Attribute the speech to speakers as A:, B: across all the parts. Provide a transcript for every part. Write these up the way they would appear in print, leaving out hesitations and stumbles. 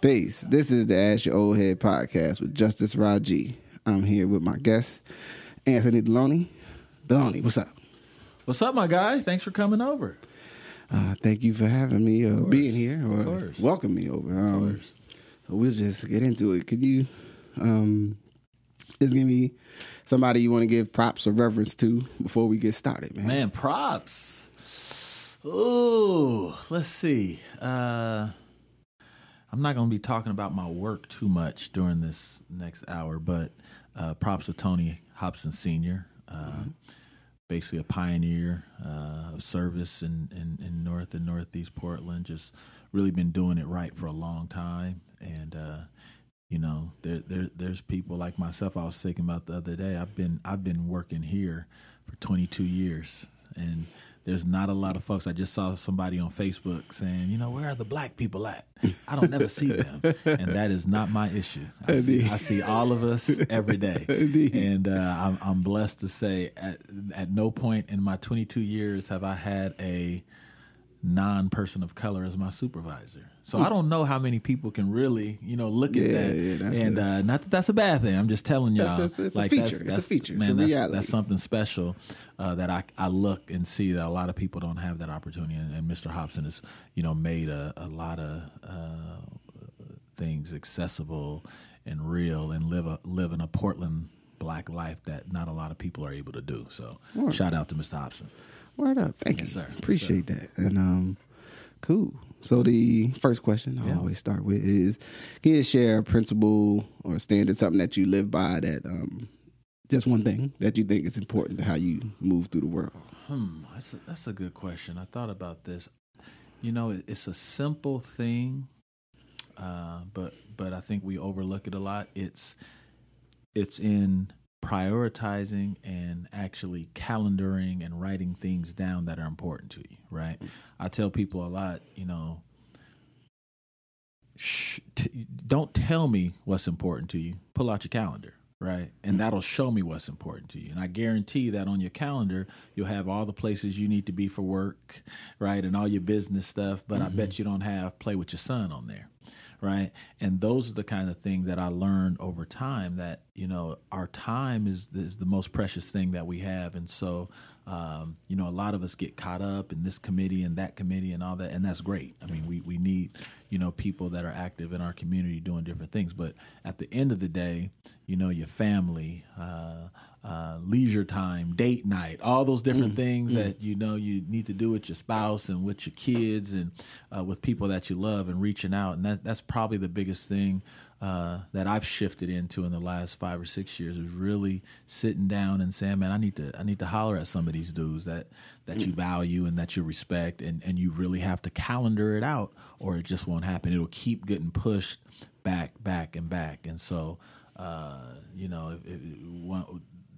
A: Peace. This is the Ask Your Oldhead podcast with Justice Rajee. I'm here with my guest, Anthony Deloney. Deloney, what's up?
B: What's up, my guy? Thanks for coming over.
A: Thank you for having me, being here,
B: or
A: welcome me over. So we'll just get into it. Could you just give me somebody you want to give props or reverence to before we get started, man?
B: Man, props. Ooh, let's see. I'm not going to be talking about my work too much during this next hour, but props to Tony Hobson Sr., basically a pioneer of service in North and Northeast Portland, just really been doing it right for a long time. And, there's people like myself I was thinking about the other day. I've been working here for 22 years, and there's not a lot of folks. I just saw somebody on Facebook saying, where are the black people at? I don't never see them. And that is not my issue. I see all of us every day. Indeed. And I'm blessed to say at no point in my 22 years have I had a non-person of color as my supervisor. So I don't know how many people can really, look at that. Yeah, and not that that's a bad thing. I'm just telling y'all.
A: It's a feature. It's a feature. It's a reality.
B: That's something special that I look and see that a lot of people don't have that opportunity. And Mr. Hobson has, made a lot of things accessible and real and live in a Portland black life that not a lot of people are able to do. So shout out to Mr. Hobson.
A: Word up. Thank you.
B: Sir.
A: Appreciate that. And cool. So the first question I always start with is, can you share a principle or a standard, something that you live by that just one thing that you think is important to how you move through the world?
B: That's a good question. I thought about this. It's a simple thing, but I think we overlook it a lot. It's in prioritizing and actually calendaring and writing things down that are important to you, right? I tell people a lot, don't tell me what's important to you. Pull out your calendar, right? And that'll show me what's important to you. And I guarantee that on your calendar, you'll have all the places you need to be for work, right? And all your business stuff. But I bet you don't have play with your son on there. Right. And those are the kind of things that I learned over time that, our time is the most precious thing that we have. And so, a lot of us get caught up in this committee and that committee and all that. And that's great. I mean, we need, people that are active in our community doing different things. But at the end of the day, your family, leisure time, date night, all those different things that, you need to do with your spouse and with your kids and with people that you love and reaching out. And that's probably the biggest thing that I've shifted into in the last 5 or 6 years is really sitting down and saying, man, I need to holler at some of these dudes that you value and that you respect. And you really have to calendar it out or it just won't happen. It'll keep getting pushed back. And so,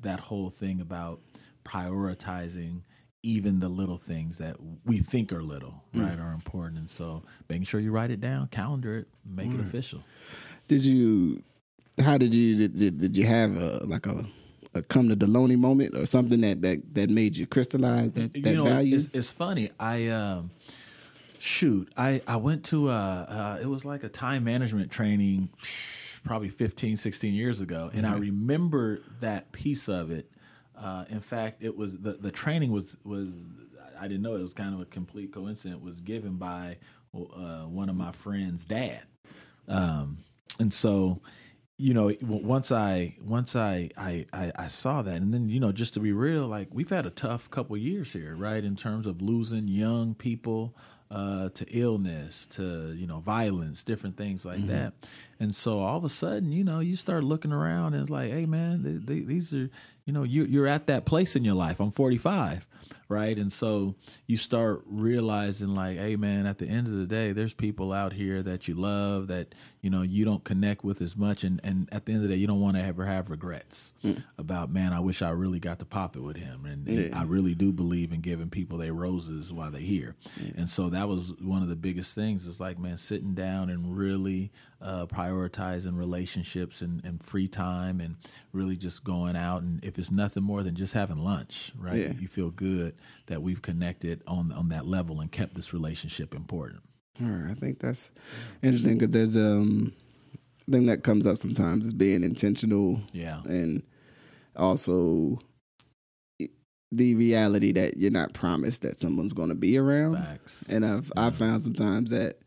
B: that whole thing about prioritizing even the little things that we think are little, right, are important. And so making sure you write it down, calendar it, make it official.
A: Did you have a come to Deloney moment or something that made you crystallize that value?
B: It's funny. I went to it was like a time management training probably 15, 16 years ago. And I remember that piece of it. In fact, it was the training was I didn't know it was kind of a complete coincidence, was given by one of my friend's dad. And so, once I saw that, and then, just to be real, like we've had a tough couple of years here, right? In terms of losing young people to illness, to, violence, different things like that. And so all of a sudden, you start looking around and it's like, hey man, these are, you're at that place in your life. I'm 45. Right. And so you start realizing like, hey, man, at the end of the day, there's people out here that you love that, you don't connect with as much. And at the end of the day, you don't want to ever have regrets about, man, I wish I really got to pop it with him. And I really do believe in giving people their roses while they're here. And so that was one of the biggest things is like, man, sitting down and really prioritizing relationships and free time and really just going out. And if it's nothing more than just having lunch, right, you feel good that we've connected on that level and kept this relationship important.
A: All right, I think that's interesting because there's thing that comes up sometimes is being intentional, and also the reality that you're not promised that someone's going to be around.
B: Facts.
A: And I've found sometimes that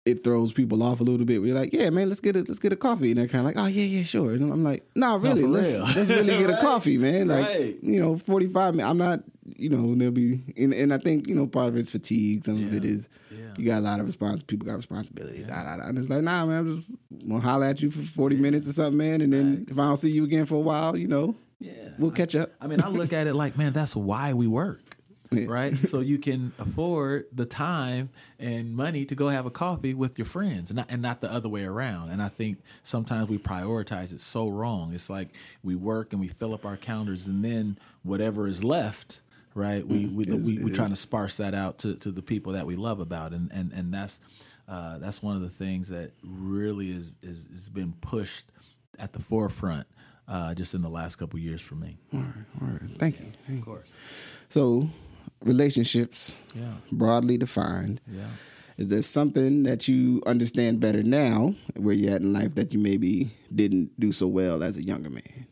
A: it throws people off a little bit. We're like, yeah, man, let's get a coffee, and they're kind of like, oh yeah, sure. And I'm like, no, really, let's really get a coffee, man. Like, 45 minutes. I'm not, there'll be, and I think part of it's fatigue. Some of it is you got a lot of people got responsibilities. And it's like, nah, man, I'm just gonna holler at you for 40 minutes or something, man, and then if I don't see you again for a while, we'll catch up.
B: I mean, I look at it like, man, that's why we work. Right, so you can afford the time and money to go have a coffee with your friends, and not the other way around. And I think sometimes we prioritize it so wrong. It's like we work and we fill up our calendars, and then whatever is left, right? We trying to sparse that out to the people that we love about, and that's one of the things that really is been pushed at the forefront just in the last couple of years for me.
A: All right, thank you.
B: Of course.
A: So, relationships, broadly defined.
B: Yeah.
A: Is there something that you understand better now, where you're at in life, that you maybe didn't do so well as a younger man?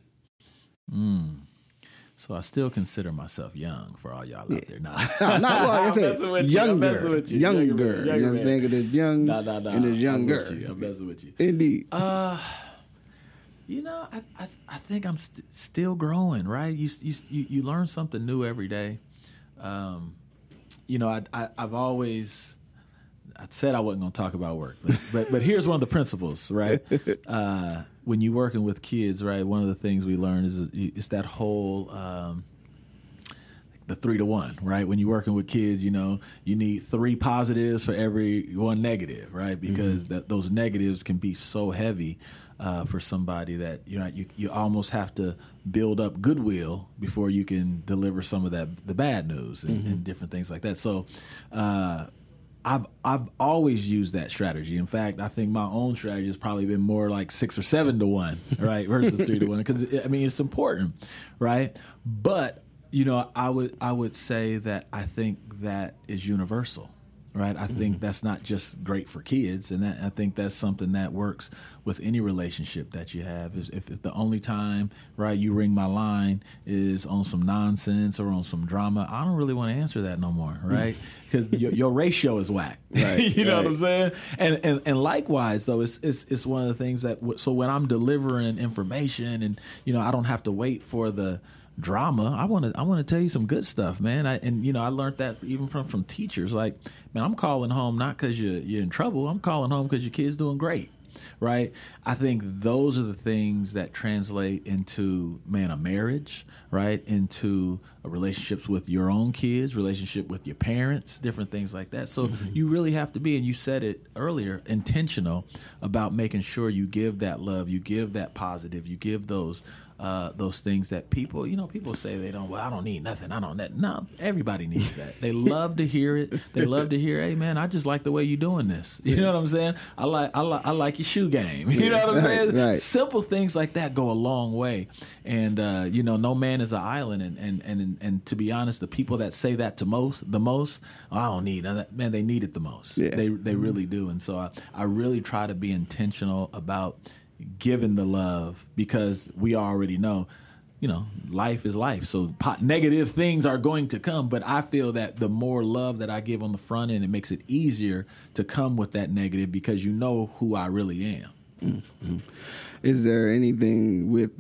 B: So I still consider myself young for all y'all out there. Nah.
A: No, well, like I said, younger. You know what I'm saying? Because there's young and there's younger.
B: I'm messing with you.
A: Indeed.
B: I think I'm still growing, right? You learn something new every day. I've always, I said I wasn't going to talk about work, but here's one of the principles, right? When you're working with kids, right, one of the things we learn is that whole the 3-to-1, right? When you're working with kids, you need 3 positives for every 1 negative, right? Because those negatives can be so heavy for somebody that you almost have to build up goodwill before you can deliver some of the bad news and different things like that. So I've always used that strategy. In fact, I think my own strategy has probably been more like 6 or 7 to 1, right, versus 3 to 1, because it's important, right? But I would say that I think that is universal. Right, I think that's not just great for kids, and I think that's something that works with any relationship that you have. Is if the only time, right, you ring my line is on some nonsense or on some drama, I don't really want to answer that no more, right? Because your ratio is whack. Right, you know what I'm saying? And likewise, though, it's one of the things that so when I'm delivering information, and I don't have to wait for the drama. I want to tell you some good stuff, man. I learned that even from teachers. Like, man, I'm calling home not because you're in trouble. I'm calling home because your kid's doing great, right? I think those are the things that translate into, man, a marriage, right? Into relationships with your own kids, relationship with your parents, different things like that. So you really have to be, and you said it earlier, intentional about making sure you give that love, you give that positive, you give those things that people say they don't. Well, I don't need nothing. I don't. No, everybody needs that. They love to hear it. They love to hear, hey man, I just like the way you're doing this. You know what I'm saying? I like your shoe game. You know what I'm saying?
A: Right.
B: Simple things like that go a long way. And no man is an island. And to be honest, the people that say that the most, oh, I don't need that, man. They need it the most.
A: Yeah.
B: They really do. And so I really try to be intentional about giving the love, because we already know, life is life. So negative things are going to come, but I feel that the more love that I give on the front end, it makes it easier to come with that negative, because you know who I really am.
A: Mm-hmm. Is there anything with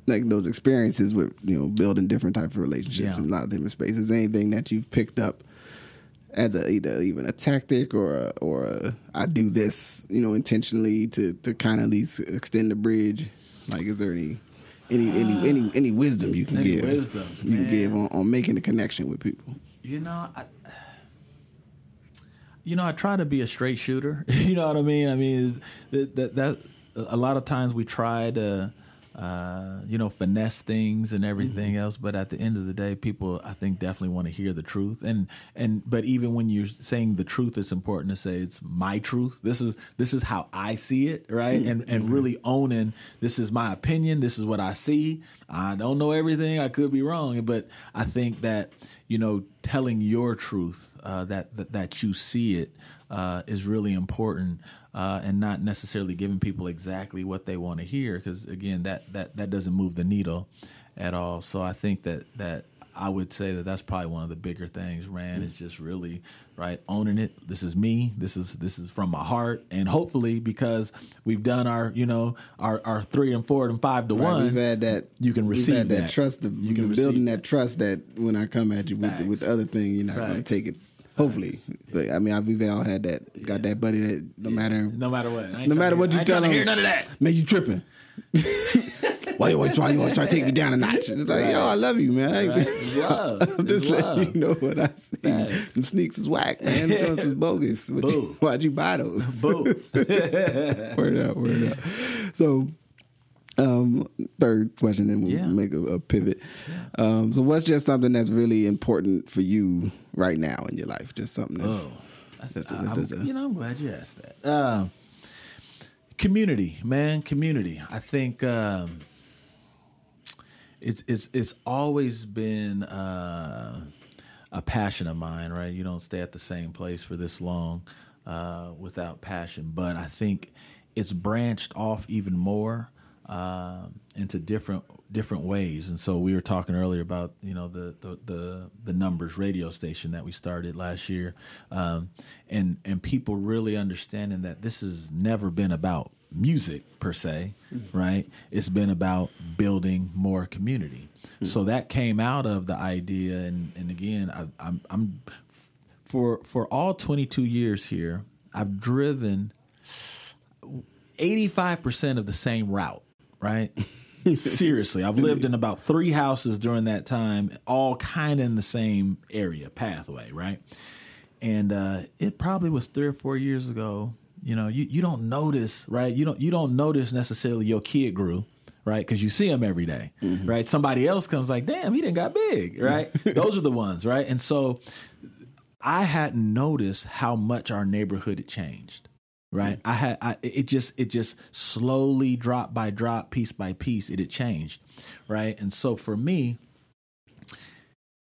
A: like those experiences with building different types of relationships in a lot of different spaces? Anything that you've picked up as either even a tactic or I do this intentionally to kind of at least extend the bridge? Like, is there any wisdom you can give? You can give on making a connection with people.
B: I try to be a straight shooter. You know what I mean? I mean, that a lot of times we try to finesse things and everything else, but at the end of the day, people, I think, definitely want to hear the truth. But even when you're saying the truth, it's important to say it's my truth. This is how I see it, right? And really owning, this is my opinion. This is what I see. I don't know everything. I could be wrong, but I think that telling your truth, that you see it, is really important, and not necessarily giving people exactly what they want to hear, because again, that doesn't move the needle at all. So I think that I would say that that's probably one of the bigger things, man. It's just really right owning it. This is me. This is from my heart, and hopefully because we've done our 3 and 4 and 5 to 1,
A: we've had that.
B: You can receive
A: we've had that trust. You've been building that trust that when I come at you with the other thing, you're not going to take it. Hopefully, but I mean, we've all had that. Got that buddy that no matter what you tell him,
B: hear none of that.
A: Man, you tripping. Why you always try to take me down a notch? It's like, yo, I love you, man.
B: It's love.
A: I'm just letting you know what I see. Some sneaks is whack, man. Those is bogus. Why'd you buy those?
B: Boo.
A: Word up. So, third question, then we'll make a pivot. Yeah. So what's just something that's really important for you right now in your life? Just something that's...
B: I'm glad you asked that. Community, man. Community. I think it's always been a passion of mine, right? You don't stay at the same place for this long without passion. But I think it's branched off even more into different ways. And so we were talking earlier about the Numberz radio station that we started last year, and people really understanding that this has never been about music per se, right? It's been about building more community. So that came out of the idea, and again, I'm for all 22 years here, I've driven 85% of the same route. Right? Seriously, I've lived in about 3 houses during that time, all kind of in the same area, pathway, right? And it probably was 3 or 4 years ago. You don't notice, right? You don't notice necessarily your kid grew, right? Because you see him every day, right? Somebody else comes like, damn, he done got big, right? Those are the ones, right? And so I hadn't noticed how much our neighborhood had changed. Right. It just slowly drop by drop, piece by piece, it had changed. Right. And so for me,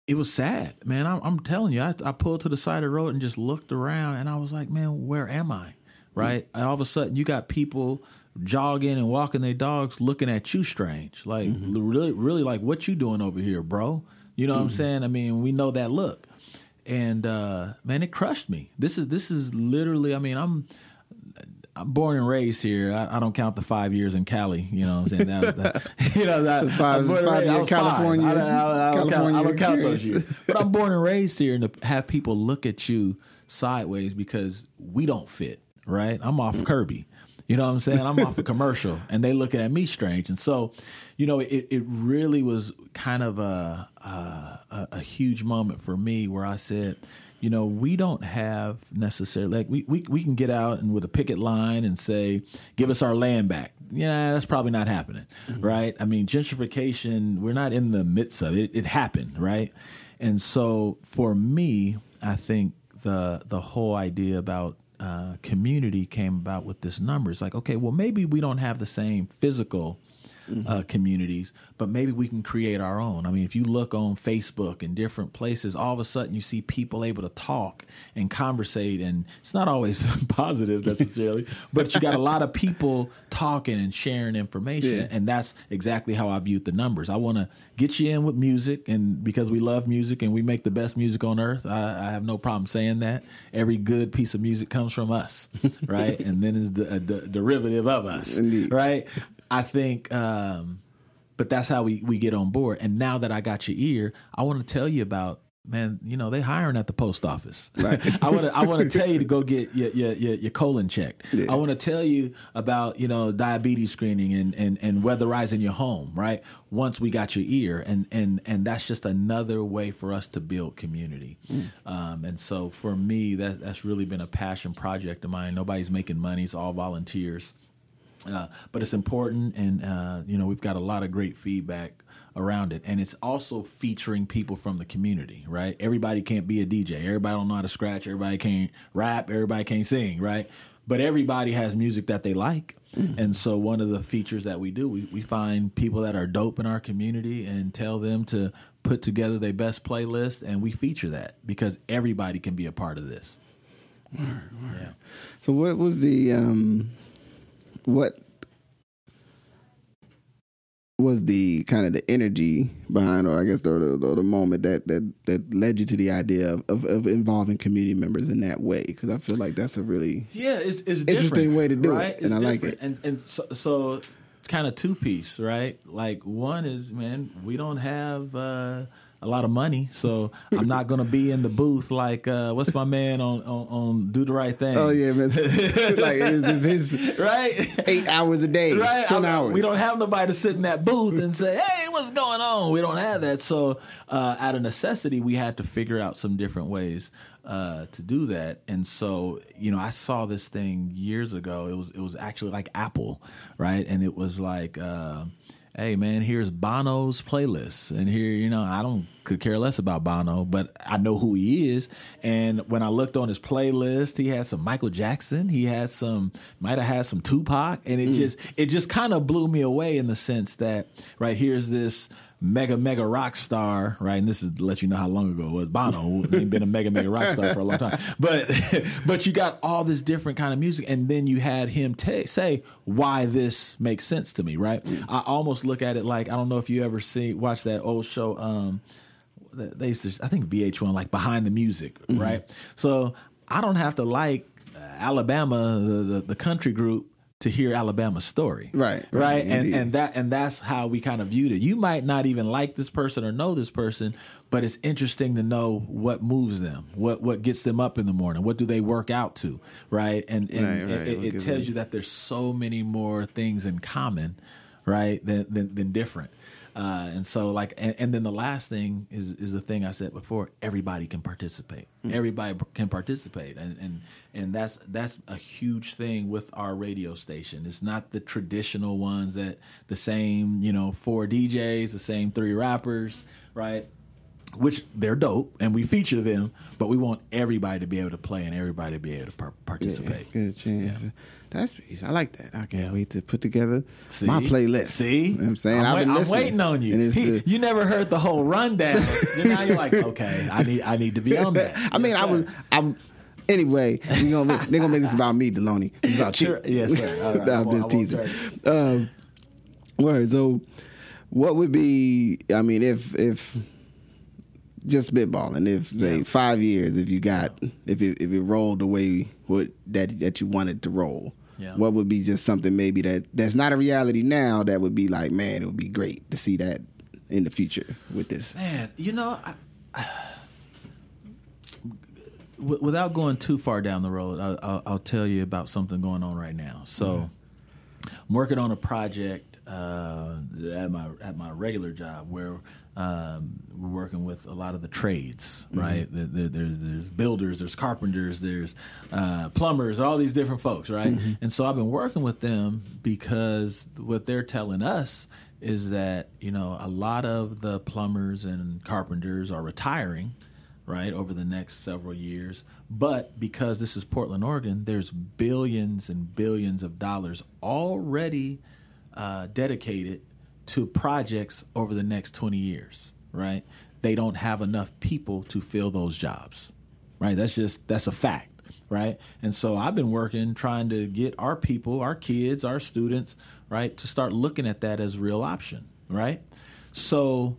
B: it was sad, man. I'm telling you, I pulled to the side of the road and just looked around and I was like, man, where am I? Right. And all of a sudden you got people jogging and walking their dogs looking at you strange. Like really like, what you doing over here, bro? You know what I'm saying? I mean, we know that look. And man, it crushed me. This is literally, I mean, I'm born and raised here. I don't count the 5 years in Cali. You know what I'm saying? That
A: 5 years California.
B: I don't count those years. But I'm born and raised here, and to have people look at you sideways because we don't fit, right? I'm off Kirby. You know what I'm saying? I'm off a commercial, and they looking at me strange. And so, it really was kind of a huge moment for me where I said, we don't have necessarily, like we can get out and with a picket line and say, give us our land back. Yeah, that's probably not happening, right? I mean, gentrification, we're not in the midst of it. It happened, right? And so for me, I think the whole idea about community came about with this Numberz. Like, okay, well, maybe we don't have the same physical communities, but maybe we can create our own. I mean, if you look on Facebook and different places, all of a sudden you see people able to talk and conversate, and it's not always positive necessarily, but you got a lot of people talking and sharing information, and that's exactly how I viewed the Numberz. I want to get you in with music, and because we love music and we make the best music on earth, I have no problem saying that. Every good piece of music comes from us, right? And then is the derivative of us,
A: Indeed.
B: Right? I think, but that's how we get on board. And now that I got your ear, I want to tell you about, man, they hiring at the post office. Right. I want to tell you to go get your colon checked. Yeah. I want to tell you about, diabetes screening and weatherizing your home, right? Once we got your ear. And that's just another way for us to build community. And so for me, that's really been a passion project of mine. Nobody's making money. It's all volunteers. But it's important, and we've got a lot of great feedback around it, and it's also featuring people from the community, right? Everybody can't be a DJ. Everybody don't know how to scratch. Everybody can't rap. Everybody can't sing, right? But everybody has music that they like, and so one of the features that we do, we find people that are dope in our community and tell them to put together their best playlist, and we feature that because everybody can be a part of this.
A: Word.
B: Yeah.
A: So what was the kind of the energy behind, or I guess the moment that led you to the idea of involving community members in that way? Because I feel like that's a really
B: it's
A: interesting way to do
B: right?
A: it, and I like it.
B: And so it's kind of two piece, right? Like one is, man, we don't have a lot of money, so I'm not gonna be in the booth like what's my man on Do the Right Thing.
A: Oh yeah, man. Like it's his
B: right
A: 8 hours a day,
B: right?
A: 10 hours.
B: We don't have nobody to sit in that booth and say, "Hey, what's going on?" We don't have that. So out of necessity, we had to figure out some different ways to do that. And so, I saw this thing years ago. It was actually like Apple, right? And it was like, hey man, here's Bono's playlist, and here, I could care less about Bono, but I know who he is. And when I looked on his playlist, he had some Michael Jackson, might have had some Tupac, and it just kind of blew me away in the sense that, right, here's this mega rock star, right? And this is to let you know how long ago it was. Bono ain't been a mega rock star for a long time, but you got all this different kind of music, and then you had him say why this makes sense to me, right? I almost look at it like, I don't know if you ever watch that old show. They used to, I think VH1, like Behind the Music, right? So I don't have to like Alabama, the country group, to hear Alabama's story. Right. And that's how we kind of viewed it. You might not even like this person or know this person, but it's interesting to know what moves them, what gets them up in the morning, what do they work out to, right? And it tells you that there's so many more things in common, right, than different. And so and then the last thing is the thing I said before, everybody can participate. Everybody can participate. And that's a huge thing with our radio station. It's not the traditional ones that the same, 4 DJs, the same 3 rappers, right? Which they're dope and we feature them, but we want everybody to be able to play and everybody to be able to participate.
A: Yeah, good chance. Yeah. That's I like that. I can't wait to put together my playlist.
B: See?
A: You know what I'm saying?
B: I'm waiting on you. You never heard the whole rundown. Now you're like, okay, I need to be on that.
A: I mean, I'm anyway, they're gonna make this about me, Deloney. It's about you.
B: Yes, sir. All right.
A: I'm just teasing. Word. So what would be, I mean, if just spitballing, if say 5 years, if it rolled the way that you wanted to roll, what would be just something maybe that's not a reality now that would be like, man, it would be great to see that in the future with this. Man,
B: without going too far down the road, I'll tell you about something going on right now. So I'm working on a project at my regular job where we're working with a lot of the trades, right? There's builders, there's carpenters, there's plumbers, all these different folks, right? And so I've been working with them because what they're telling us is that, a lot of the plumbers and carpenters are retiring, right, over the next several years. But because this is Portland, Oregon, there's billions and billions of dollars already dedicated to projects over the next 20 years, right? They don't have enough people to fill those jobs, right? That's a fact, right? And so I've been working trying to get our people, our kids, our students, right, to start looking at that as a real option, right? So,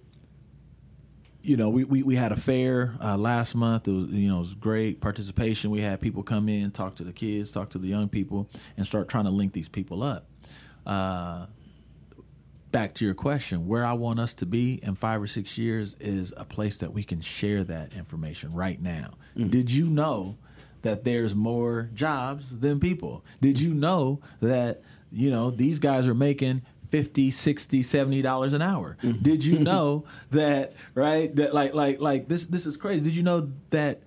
B: we had a fair last month. It was, it was great participation. We had people come in, talk to the kids, talk to the young people, and start trying to link these people up. Back to your question, where I want us to be in 5 or 6 years is a place that we can share that information right now. Did you know that there's more jobs than people? Did you know that, these guys are making $50, $60, $70 an hour? Did you know that, right, that like this is crazy. Did you know that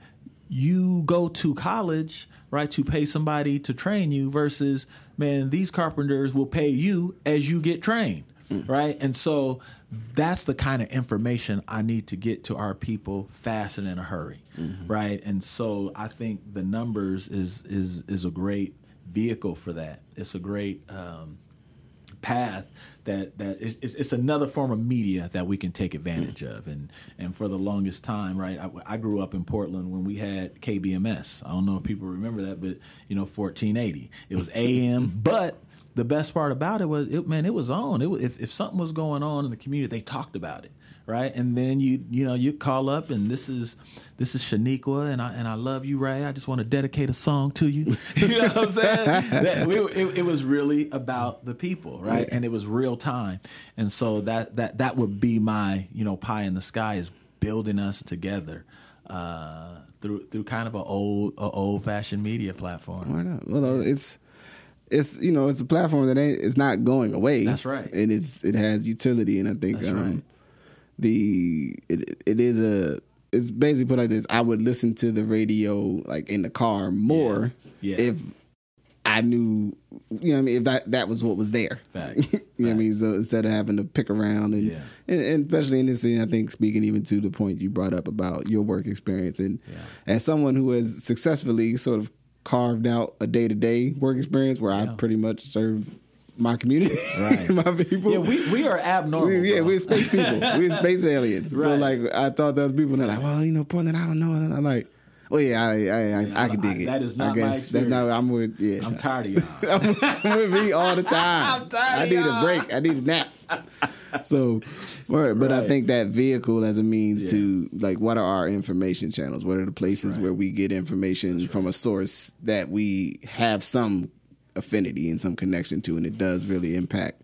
B: you go to college, right, to pay somebody to train you versus, man, these carpenters will pay you as you get trained, right? And so that's the kind of information I need to get to our people fast and in a hurry, right? And so I think the Numberz is a great vehicle for that. It's a great path that it's another form of media that we can take advantage of. And for the longest time, right, I grew up in Portland when we had KBMS. I don't know if people remember that, but 1480. It was AM, but the best part about it was, it was on. If something was going on in the community, they talked about it. Right, and then you call up, and this is Shaniqua, and I love you, Ray. I just want to dedicate a song to you. You know what I'm saying? It was really about the people, right? Yeah. And it was real time, and so that would be my pie in the sky, is building us together through kind of an old fashioned media platform.
A: Why not? Well, it's it's a platform that it's not going away.
B: That's right,
A: and it has utility, and I think
B: that's right.
A: It's basically put like this. I would listen to the radio like in the car more if I knew, if that was what was there.
B: Facts.
A: What I mean? So instead of having to pick around and especially in this scene, I think speaking even to the point you brought up about your work experience, and as someone who has successfully sort of carved out a day-to-day work experience where I pretty much serve my community,
B: right?
A: My people.
B: Yeah, we are abnormal.
A: We're space people. We're space aliens.
B: Right.
A: So like, I thought there was people, and they're like, well, Portland, I don't know. And I'm like, well, yeah, I can dig it.
B: That is not
A: I guess
B: my experience.
A: That's not. I'm with. Yeah,
B: I'm tired of y'all.
A: I'm with me all the time.
B: I'm tired.
A: I need a break. I need a nap. So, but I think that vehicle as a means to like, what are our information channels? What are the places where we get information from a source that we have some affinity and some connection to, and it does really impact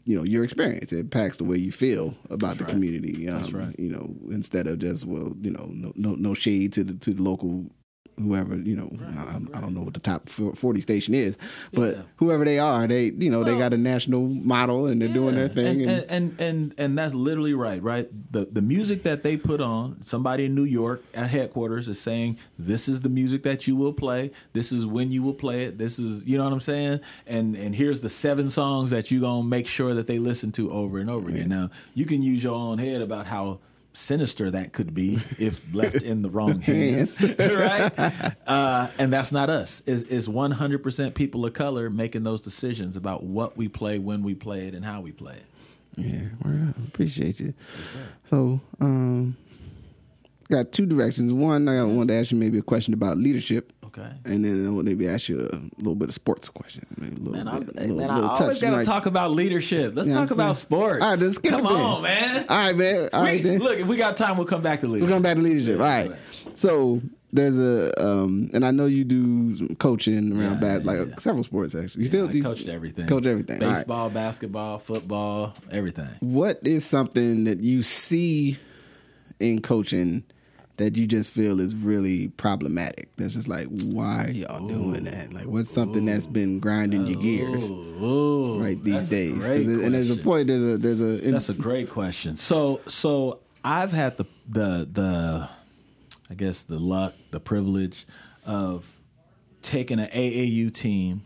A: your experience. It impacts the way you feel about the community.
B: That's right.
A: Instead of just no shade to the local whoever, I don't know what the top 40 station is, but whoever they are, they got a national model and they're doing their thing.
B: And that's literally right? The music that they put on, somebody in New York at headquarters is saying, this is the music that you will play. This is when you will play it. This is, you know what I'm saying? And here's the 7 songs that you're going to make sure that they listen to over and over again. Now, you can use your own head about how sinister that could be if left in the wrong hands, right? And that's not us. It's 100% people of color making those decisions about what we play, when we play it, and how we play it.
A: Yeah, well, I appreciate you.
B: Yes, sir.
A: So, got 2 directions. One, I wanted to ask you maybe a question about leadership.
B: Okay.
A: And then I want to maybe ask you a little bit of sports question.
B: I always got to talk about leadership. Let's talk about sports.
A: All right, let's skip
B: Come on, man.
A: All right, man. All right, then.
B: Look, if we got time, we'll come back to leadership.
A: We'll come back to leadership. All right. So there's and I know you do coaching around several sports, actually. You
B: coached everything.
A: Coach everything.
B: Baseball, basketball, football, everything.
A: What is something that you see in coaching that you just feel is really problematic? That's just like, why are y'all doing that? Like, what's something that's been grinding your gears these days? And there's a point. That's
B: a great question. So I've had the I guess the luck, the privilege of taking an AAU team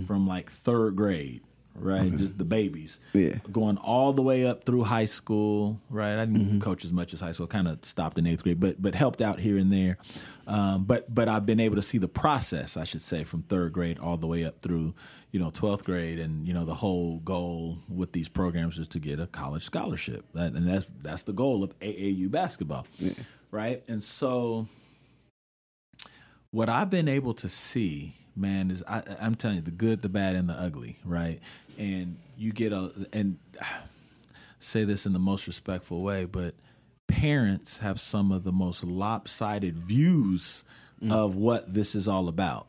B: from like 3rd grade. Right, just the babies.
A: Yeah,
B: going all the way up through high school. Right, I didn't coach as much as high school. Kind of stopped in 8th grade, but helped out here and there. But I've been able to see the process, I should say, from 3rd grade all the way up through 12th grade, and the whole goal with these programs is to get a college scholarship, and that's the goal of AAU basketball.
A: Yeah.
B: Right, and so what I've been able to see, man, is I'm telling you, the good, the bad, and the ugly, right? And you get and say this in the most respectful way, but parents have some of the most lopsided views of what this is all about.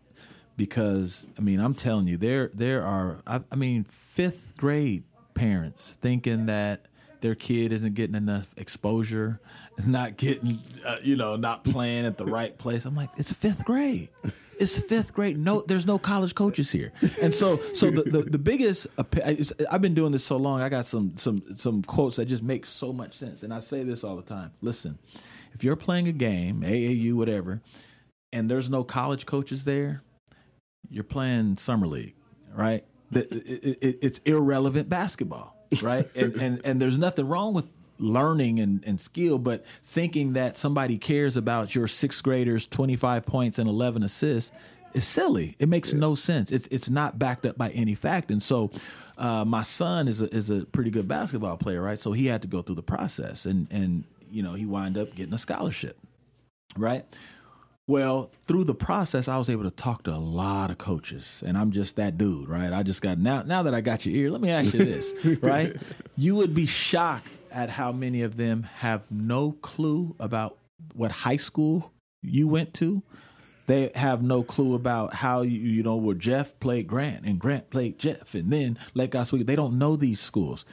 B: Because, I'm telling you, there are 5th grade parents thinking that their kid isn't getting enough exposure, not getting, not playing at the right place. I'm like, it's 5th grade. It's 5th grade. No, there's no college coaches here. And so the biggest, I've been doing this so long, I got some quotes that just make so much sense. And I say this all the time. Listen, if you're playing a game, AAU, whatever, and there's no college coaches there, you're playing summer league, right? It's irrelevant basketball, right? And there's nothing wrong with learning and skill, but thinking that somebody cares about your 6th graders 25 points and 11 assists is silly. It makes no sense. It's not backed up by any fact. And so my son is a pretty good basketball player, right? So he had to go through the process, and he wound up getting a scholarship, right? Well, through the process, I was able to talk to a lot of coaches, and I'm just that dude, right? I just got now that I got your ear, let me ask you this, right? You would be shocked at how many of them have no clue about what high school you went to. They have no clue about how where Jeff played Grant and Grant played Jeff, and then Lake Oswego. They don't know these schools.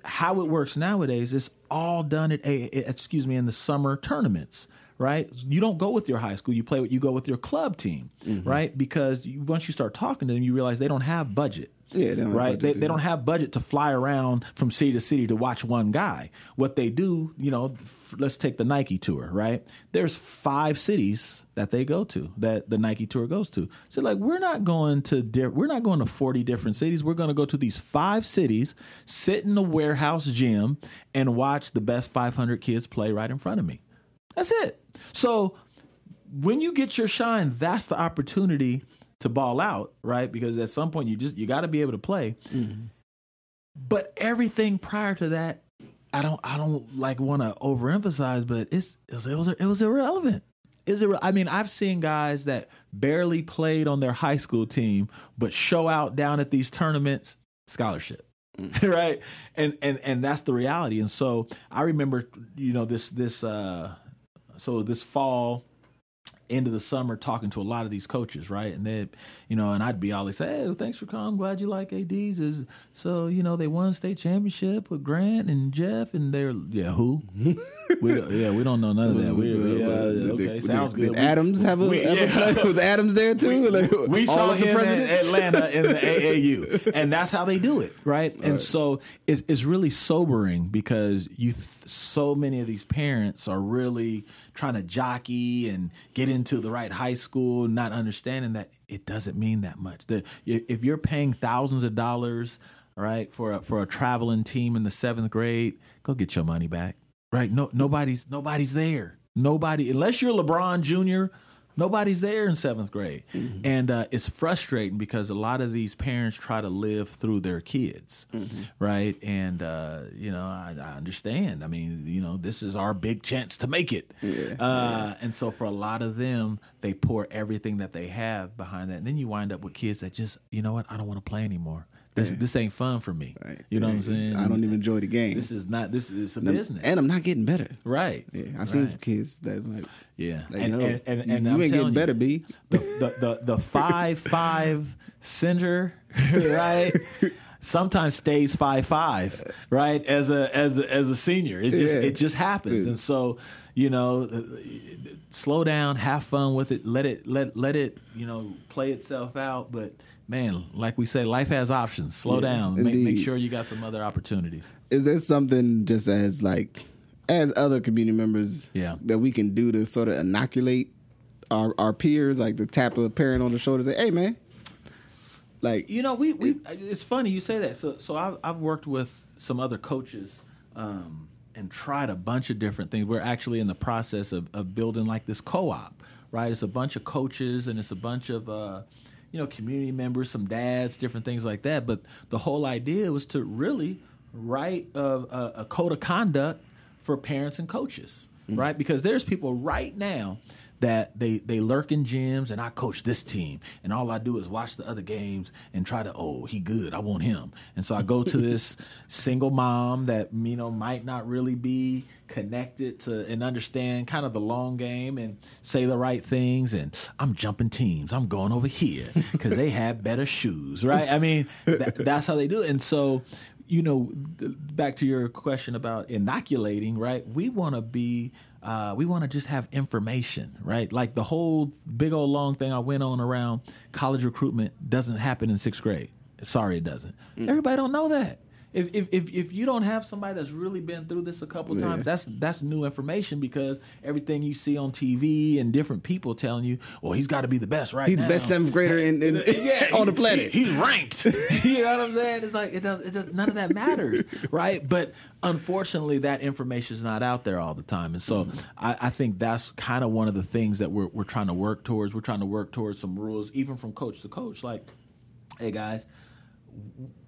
B: How it works nowadays is all done in the summer tournaments. Right, you don't go with your high school. You go with your club team, right? Because once you start talking to them, you realize they don't have budget.
A: Yeah, they don't
B: right.
A: Have budget,
B: they don't have budget to fly around from city to city to watch one guy. What they do, let's take the Nike tour. Right, there's 5 cities that they go to, that the Nike tour goes to. So we're not going to 40 different cities. We're going to go to these 5 cities, sit in a warehouse gym, and watch the best 500 kids play right in front of me. That's it. So when you get your shine, that's the opportunity to ball out, right? Because at some point you got to be able to play. Mm-hmm. But everything prior to that, I don't want to overemphasize, but it was irrelevant. I've seen guys that barely played on their high school team, but show out down at these tournaments, scholarship. Right. And that's the reality. And so I remember, this fall, into the summer, talking to a lot of these coaches, right? And they, and I'd be always say, "Hey, thanks for coming. I'm glad you like ADs." So they won state championship with Grant and Jeff, and they're who? we don't know none of that. Okay, sounds good.
A: Did Adams ever play? Was Adams there too?
B: We saw him in Atlanta in the AAU, and that's how they do it, right? And so it's really sobering because so many of these parents are really trying to jockey and get into the right high school, not understanding that it doesn't mean that much. That if you're paying thousands of dollars, right, for a traveling team in the 7th grade, go get your money back, right? Nobody's there. Nobody, unless you're LeBron Jr., nobody's there in 7th grade. Mm-hmm. And it's frustrating because a lot of these parents try to live through their kids, right? And, I understand. This is our big chance to make it. And so for a lot of them, they pour everything that they have behind that. And then you wind up with kids that just, I don't want to play anymore. This ain't fun for me. Right. You know what I'm saying?
A: I don't even enjoy the game.
B: This is a business.
A: And I'm not getting better.
B: Right.
A: Yeah. I've seen some kids that
B: and
A: you ain't getting better, B.
B: The 5'5" center, right? Sometimes stays 5'5", right? As a senior. It just happens. And so, slow down, have fun with it, let it play itself out. But man, like we say, life has options. Slow down. Make sure you got some other opportunities.
A: Is there something just as other community members that we can do to sort of inoculate our peers, like to tap a parent on the shoulder and say, "Hey, man."
B: We it's funny you say that. So I've worked with some other coaches and tried a bunch of different things. We're actually in the process of building this co-op, right? It's a bunch of coaches and it's a bunch of community members, some dads, different things like that. But the whole idea was to really write a code of conduct for parents and coaches, right? Because there's people right now that they lurk in gyms, and I coach this team, and all I do is watch the other games and try to, he good, I want him. And so I go to this single mom that might not really be connected to and understand kind of the long game and say the right things, and I'm jumping teams, I'm going over here because they have better shoes, right? That's how they do it. And so back to your question about inoculating, right? We want to just have information, right? Like the whole big old long thing I went on around college recruitment doesn't happen in 6th grade. Sorry, it doesn't. Everybody don't know that. If you don't have somebody that's really been through this a couple times, that's new information, because everything you see on TV and different people telling you, well, he's got to be the best now.
A: He's the best 7th grader on the planet.
B: He's ranked. You know what I'm saying? It's like it does none of that matters, right? But unfortunately, that information is not out there all the time, and so I think that's kind of one of the things that we're trying to work towards. We're trying to work towards some rules, even from coach to coach, like, hey guys,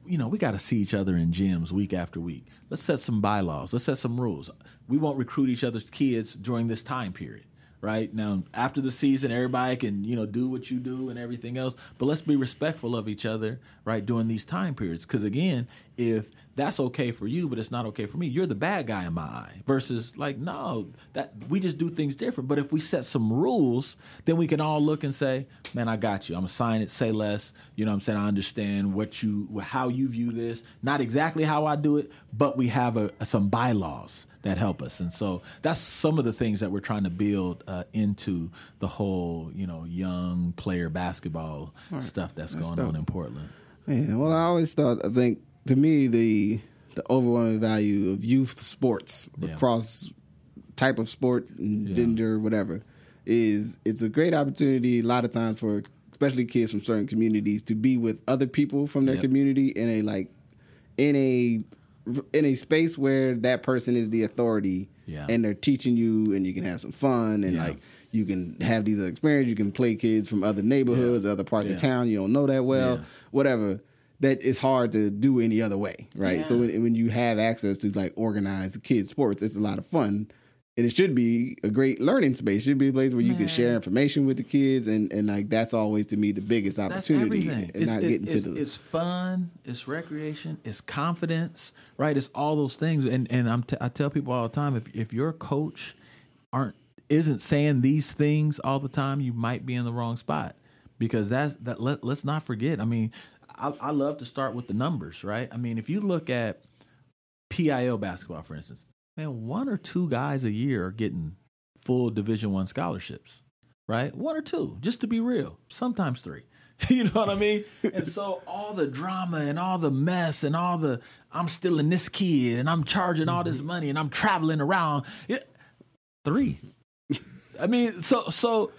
B: we got to see each other in gyms week after week. Let's set some bylaws. Let's set some rules. We won't recruit each other's kids during this time period. Right now, after the season, everybody can do what you do and everything else. But let's be respectful of each other, right, during these time periods. Because again, if that's okay for you, but it's not okay for me, you're the bad guy in my eye. Versus like, no, that we just do things different. But if we set some rules, then we can all look and say, man, I got you. I'm gonna sign it. Say less. You know what I'm saying? I understand how you view this. Not exactly how I do it, but we have some bylaws that help us. And so that's some of the things that we're trying to build into the whole, young player basketball stuff that's going on in Portland.
A: Yeah, well, I think to me, the overwhelming value of youth sports across type of sport, gender, whatever, is it's a great opportunity a lot of times for especially kids from certain communities to be with other people from their community in a space where that person is the authority, and they're teaching you, and you can have some fun, and you can have these experiences. You can play kids from other neighborhoods, other parts of town you don't know that well, whatever. That is hard to do any other way, right? Yeah. So when you have access to like organized kids sports, it's a lot of fun. And it should be a great learning space. It should be a place where you can share information with the kids, and like that's always to me the biggest opportunity.
B: That's everything. It's fun, it's recreation, it's confidence, right? It's all those things. And I tell people all the time, if your coach isn't saying these things all the time, you might be in the wrong spot, because let's not forget. I mean, I love to start with the numbers, right? I mean, if you look at PIL basketball, for instance, man, 1 or 2 guys a year are getting full Division I scholarships, right? 1 or 2, just to be real. Sometimes 3. You know what I mean? And so all the drama and all the mess and all the I'm stealing this kid and I'm charging all this money and I'm traveling around. 3. I mean, so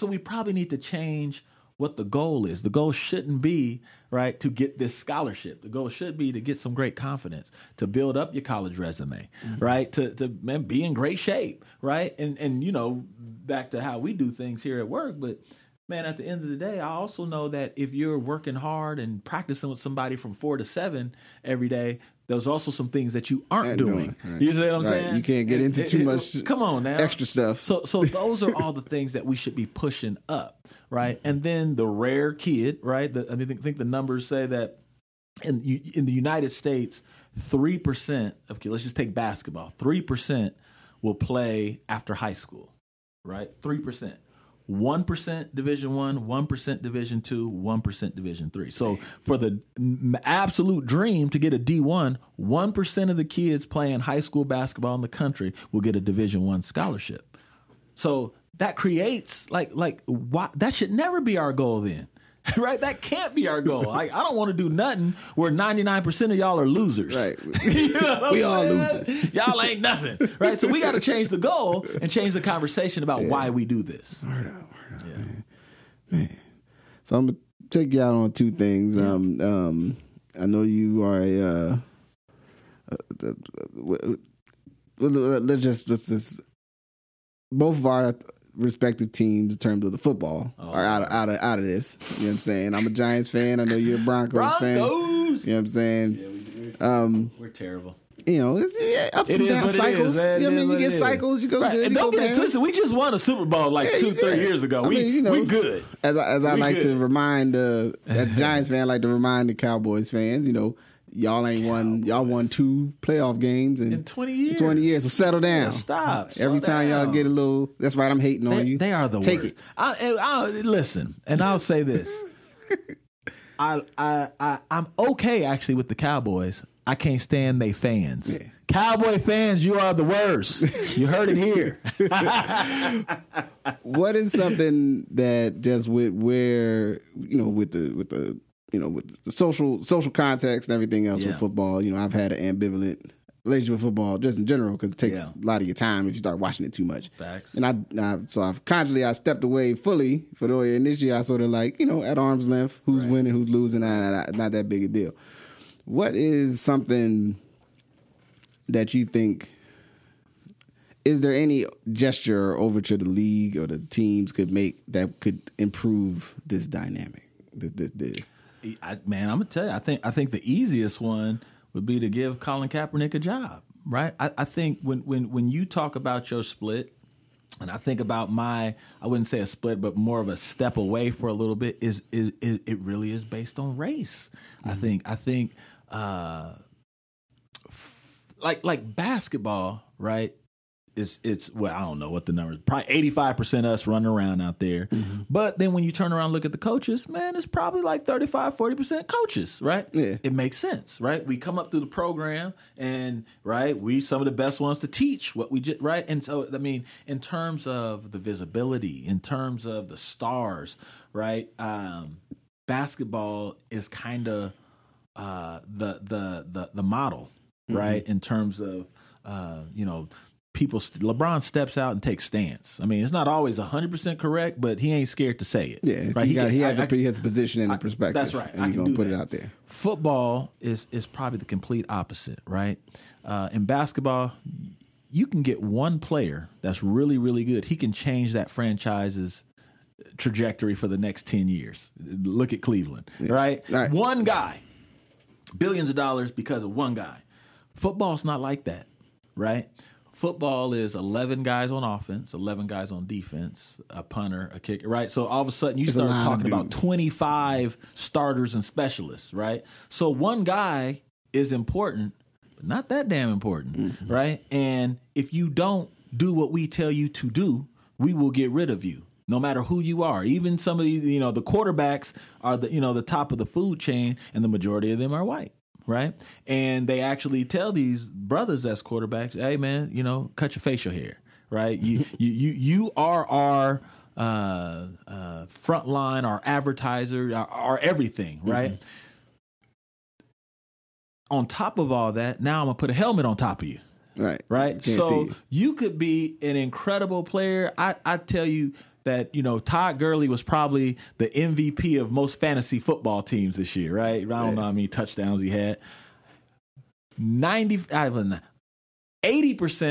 B: we probably need to change what the goal is. The goal shouldn't be, right, to get this scholarship. The goal should be to get some great confidence, to build up your college resume, right, to be in great shape, right, and back to how we do things here at work. But man, at the end of the day, I also know that if you're working hard and practicing with somebody from 4 to 7 every day, there's also some things that you aren't doing. Right. You see what I'm saying?
A: You can't get into too much
B: come on now.
A: Extra stuff.
B: So those are all the things that we should be pushing up, right? And then the rare kid, right? I think the numbers say that in the United States, 3% of kids, let's just take basketball, 3% will play after high school, right? 3%. 1% Division I, 1% Division II, 1% Division III. So for the absolute dream to get a D1, 1% of the kids playing high school basketball in the country will get a Division I scholarship. So that creates why, that should never be our goal then. Right? That can't be our goal. I don't want to do nothing where 99% of y'all are losers.
A: Right.
B: We
A: all losing.
B: Y'all ain't nothing. Right? So we got to change the goal and change the conversation about why we do this.
A: Word up, man. So I'm going to take you out on 2 things. I know you are let's just both of our respective teams in terms of the football are out of this. You know what I'm saying? I'm a Giants fan. I know you're a Broncos fan. You know what I'm saying?
B: Yeah, we're terrible.
A: It's ups and down cycles. You know what I mean? You get cycles, you go good.
B: And don't get it twisted. We just won a Super Bowl 2-3 years ago. We good.
A: As I like to remind, as a Giants fan, I like to remind the Cowboys fans, y'all ain't won. Y'all won 2 playoff games in
B: 20 years.
A: 20 years. So settle down.
B: Stop.
A: Every time y'all get a little. That's right. I'm hating on you.
B: They are the
A: Take
B: worst.
A: it.
B: Listen, and I'll say this. I'm okay actually with the Cowboys. I can't stand they fans. Yeah. Cowboy fans, you are the worst. You heard it here.
A: What is something that just with the with the social context and everything else with football, I've had an ambivalent relationship with football just in general because it takes a lot of your time if you start watching it too much.
B: Facts.
A: And I stepped away fully for the way. And this year I sort of at arm's length, who's winning, who's losing, not that big a deal. What is something that you think? Is there any gesture or overture the league or the teams could make that could improve this dynamic?
B: Man, I'm gonna tell you, I think the easiest one would be to give Colin Kaepernick a job, right? I think when you talk about your split, and I think about I wouldn't say a split, but more of a step away for a little bit, it really is based on race. Mm-hmm. I think like basketball, right? It's well, I don't know what the number is. Probably 85% us running around out there. Mm-hmm. But then when you turn around and look at the coaches, man, it's probably like 35-40% coaches, right? Yeah. It makes sense, right? We come up through the program and, right, we some of the best ones to teach what we just, right? And so, I mean, in terms of the visibility, in terms of the stars, right, basketball is kind of the model, right, in terms of, LeBron steps out and takes stance. I mean, it's not always 100% correct, but he ain't scared to say it.
A: Yeah, right? He has a position and a perspective.
B: That's right.
A: And he's going to put it out there.
B: Football is probably the complete opposite, right? In basketball, you can get one player that's really, really good. He can change that franchise's trajectory for the next 10 years. Look at Cleveland, right? One guy, billions of dollars because of one guy. Football's not like that, right? Football is 11 guys on offense, 11 guys on defense, a punter, a kicker, right? So all of a sudden you start talking about 25 starters and specialists, right? So one guy is important, but not that damn important, right? And if you don't do what we tell you to do, we will get rid of you, no matter who you are. Even some of the, the quarterbacks are the top of the food chain, and the majority of them are white. Right. And they actually tell these brothers as quarterbacks, hey, man, cut your facial hair. Right. You are our front line, our advertiser, our everything. Right. Mm-hmm. On top of all that, now I'm going to put a helmet on top of you.
A: Right.
B: Right. So you could be an incredible player. I tell you that, Todd Gurley was probably the MVP of most fantasy football teams this year, right? I don't know how many touchdowns he had. 80%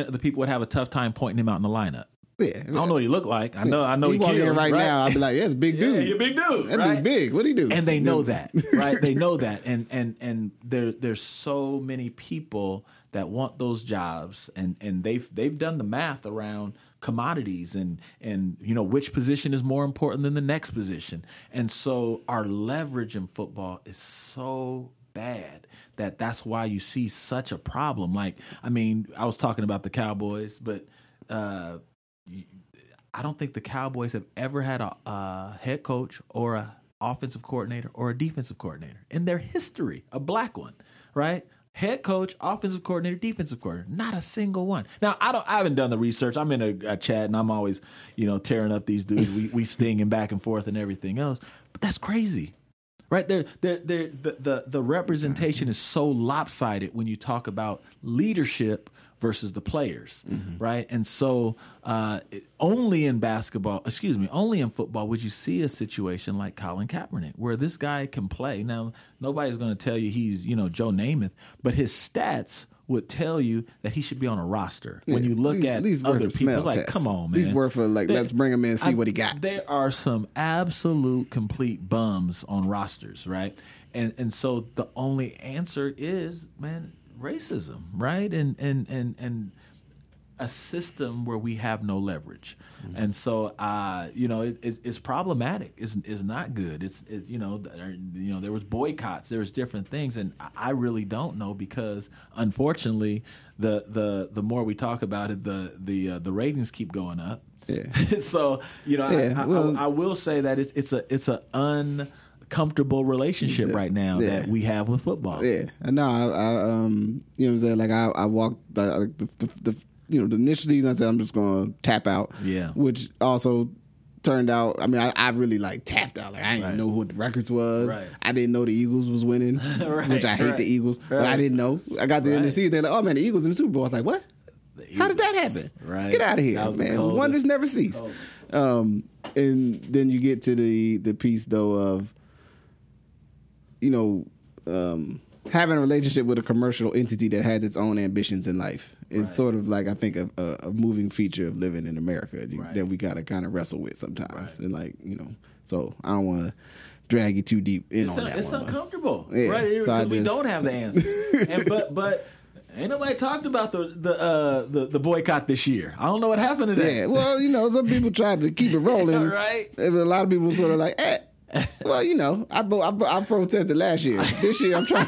B: of the people would have a tough time pointing him out in the lineup. Yeah, I don't know what he looked like. I know he killed
A: right now. I'd be like, yeah, it's a big dude.
B: Yeah, you're a big dude.
A: That dude's big. What'd he do?
B: And they know that, right? They know that, and there's so many people that want those jobs, and they've done the math around commodities and which position is more important than the next position. And so our leverage in football is so bad that's why you see such a problem. Like, I mean, I was talking about the Cowboys, but I don't think the Cowboys have ever had a head coach or a offensive coordinator or a defensive coordinator in their history, a black one, right? Head coach, offensive coordinator, defensive coordinator, not a single one. Now, I haven't done the research. I'm in a chat, and I'm always, tearing up these dudes. We stinging back and forth and everything else. But that's crazy, right? The representation is so lopsided when you talk about leadership versus the players, right? And so only in football would you see a situation like Colin Kaepernick, where this guy can play. Now, nobody's going to tell you he's, Joe Namath, but his stats would tell you that he should be on a roster. When you look at other people, it's like, come on, man.
A: He's worth let's bring him in and see what he got.
B: There are some absolute complete bums on rosters, right? And so the only answer is, man, racism, right? And a system where we have no leverage. And so it's problematic. It's not good. It's there was boycotts, there was different things, and I really don't know, because unfortunately the more we talk about it, the ratings keep going up. Yeah. So I will say that it's a uncomfortable relationship right now that we have with football.
A: Yeah, no, I what I'm saying, like I walked the initial season, I said I'm just going to tap out.
B: Yeah,
A: which also turned out. I mean, I really like tapped out. Like I didn't know what the records was.
B: Right.
A: I didn't know the Eagles was winning, which I hate the Eagles, but I didn't know. I got to the end of the season. They're like, "Oh man, the Eagles in the Super Bowl." I was like, "What? How did that happen?
B: Right.
A: Get out of here, man! Wonders never cease." And then you get to the piece though of, having a relationship with a commercial entity that has its own ambitions in life. It's sort of like, I think, a moving feature of living in America that we gotta kind of wrestle with sometimes. And so I don't want to drag you too deep in on that.
B: It's uncomfortable,
A: yeah.
B: right?
A: So
B: we don't have the answer. But ain't nobody talked about the boycott this year. I don't know what happened to that.
A: Yeah, well, some people tried to keep it rolling,
B: right?
A: And a lot of people sort of like, well, I protested last year. This year, I'm trying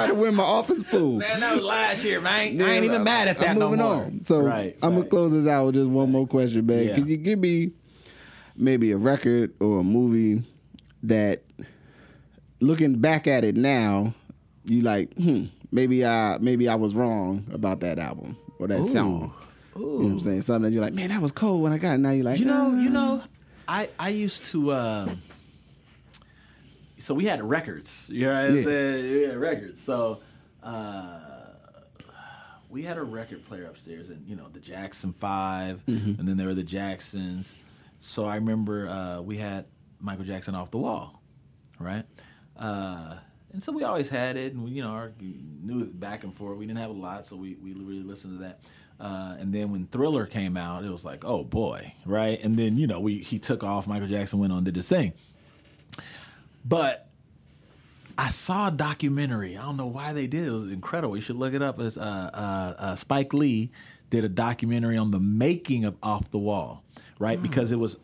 A: to win my office pool.
B: Man, that was last year, man. I ain't even mad at that.
A: I'm moving on. So I'm gonna close this out with just one more question, man. Yeah. Can you give me maybe a record or a movie that, looking back at it now, you like, maybe I was wrong about that album or that song. Ooh. You know what I'm saying? Something that you're like, man, that was cold when I got it. Now you're like,
B: I used to. So we had records. You know what I'm saying? We had records. So we had a record player upstairs, and the Jackson 5, and then there were the Jacksons. So I remember we had Michael Jackson Off the Wall, right? And so we always had it, and we knew it back and forth. We didn't have a lot, so we really listened to that. And then when Thriller came out, it was like, oh boy, right? And then he took off. Michael Jackson went on and did his thing. But I saw a documentary. I don't know why they did it. It was incredible. You should look it up. It's Spike Lee did a documentary on the making of Off the Wall, right? Because it was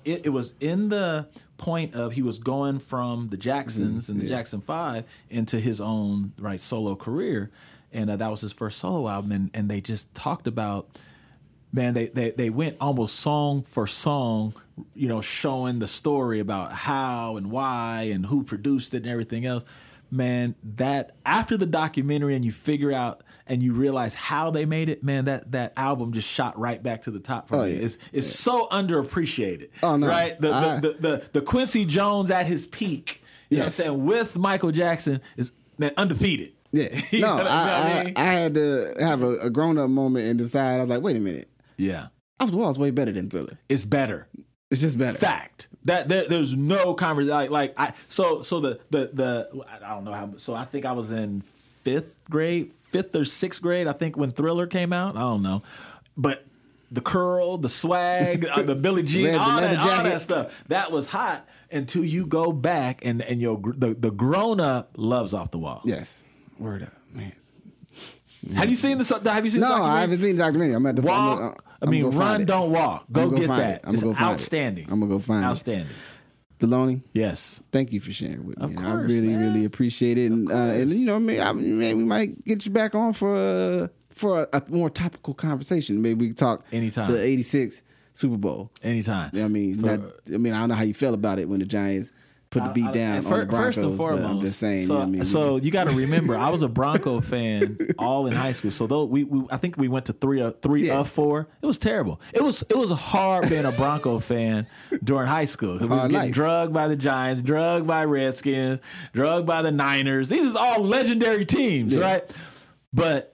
B: in the point of he was going from the Jacksons and the Jackson 5 into his own solo career, and that was his first solo album. And they just talked about, man, they went almost song for song, showing the story about how and why and who produced it and everything else. Man, that after the documentary and you figure out and you realize how they made it, man, that album just shot right back to the top for me. Yeah. It's so underappreciated. Oh, no. Right? The Quincy Jones at his peak, you know what I'm saying, with Michael Jackson is undefeated.
A: Yeah. No, I had to have a grown-up moment and decide. I was like, wait a minute.
B: Yeah.
A: Off the Wall is way better than Thriller.
B: It's better.
A: It's just better.
B: Fact. That there's no conversation. So I don't know how. So I think I was in fifth or sixth grade. I think when Thriller came out. I don't know, but the curl, the swag, the Billie Jean, all that stuff that was hot until you go back and the grown up loves Off the Wall.
A: Yes, word up, man.
B: Have you seen this? Have you seen?
A: No, I haven't seen the documentary. I'm at the
B: Walk. Run, don't walk. Go get that.
A: It's
B: outstanding.
A: I'm gonna go find it.
B: Outstanding.
A: Deloney,
B: yes,
A: thank you for sharing with me.
B: Of course,
A: I really appreciate it, and maybe we might get you back on for a more topical conversation. Maybe we can talk
B: anytime.
A: The '86 Super Bowl
B: anytime.
A: I don't know how you felt about it when the Giants put the beat down on the Broncos.
B: First and foremost,
A: I'm just saying.
B: So you got to remember, I was a Bronco fan all in high school. So I think we went to three of four. It was terrible. It was hard being a Bronco fan during high school. We was getting drugged by the Giants, drugged by Redskins, drugged by the Niners. These are all legendary teams, right? But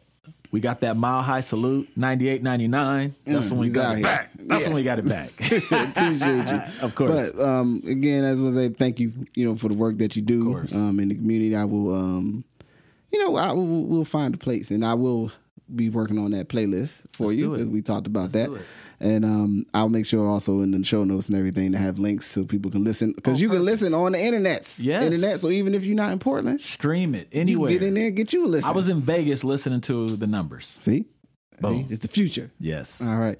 B: we got that Mile High Salute, 98, 99. That's when we got it back. That's when we got it back.
A: Appreciate you.
B: Of course.
A: But again, as I was saying, thank you, for the work that you do in the community. I will, we'll find a place, and I will be working on that playlist for you, as we talked about that. And I'll make sure also in the show notes and everything to have links so people can listen. Because you can listen on the internet. So even if you're not in Portland,
B: stream it anywhere.
A: You get in there and get you a listen.
B: I was in Vegas listening to the Numberz.
A: See? It's the future.
B: Yes.
A: All right.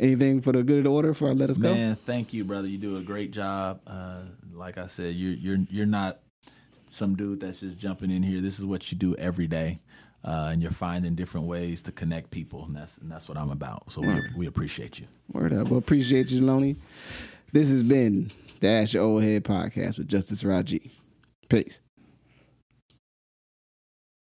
A: Anything for the good of the order before I let us go?
B: Man, thank you, brother. You do a great job. Like I said, you're not some dude that's just jumping in here. This is what you do every day. And you're finding different ways to connect people, and that's what I'm about. So we appreciate you.
A: Word up. Well, appreciate you, Deloney. This has been the Ask Your Oldhead podcast with Justice Rajee. Peace.